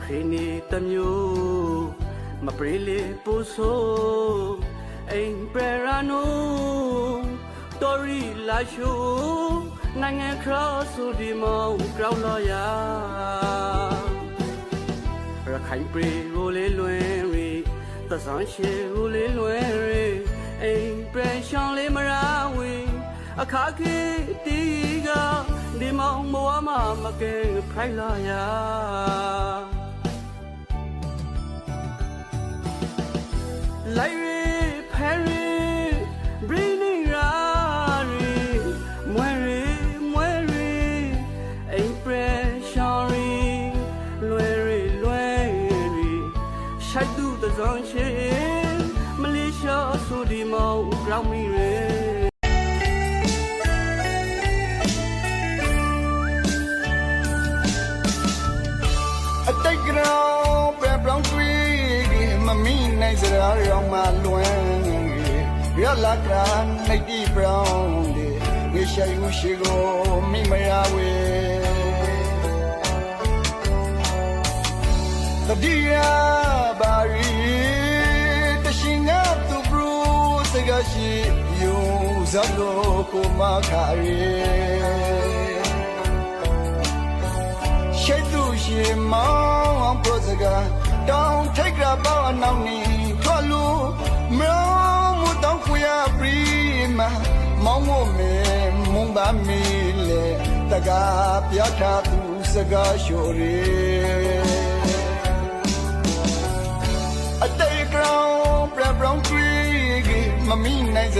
ခရီးနေတမျိုးမပရိလေပူဆိုအိမ်ပရနိုတော်ရီလာရှိုနိုင်ငံခရဆိုဒီမောင်ကြောက်လာရရခိုင်ပြေကိုလေးလွင်ရီသဇန်ရှိကိုလေးလွင်ရီအိမ်ပရရှောင်းလေးမရာဝီအခါခေတီကဒီမောင်မဝမမကဲဖိုင်လာရလိုက်ရီဖယ်ရီဘရီနီရာရီမွဲရီအိမ်ပရက်ရှောင်းရီလွယ်ရီရှိုက်သူတစုံရှိမလေးရှားဆိုဒီမောင်ကြောက်မိရီအတိတ်ကောင်ပဲဘလောင်းတွေးမမီနိုင်စရာရောင်မလွမ်းရလာကနိုင်ဒီဘရောင်းဒီဝေရှိယူရှိကိုမိမရဝေတတိယဘာရီတရှင်ငါသူဘရူစကရှိယူဇပ်လို့ကိုမခါရီရှိသူရှိမောင်းပရိုစကတောင်းထိတ်ကြပါအနောက်နေထွက်လို့မောင်းမတောင်းခွေပရီမမောင်းမမေမုံပါမီလေတကားပြထားသူစကားရှိုရီအတိတ်ကောင်ဘရောင်းတွေးမမီနိုင်စ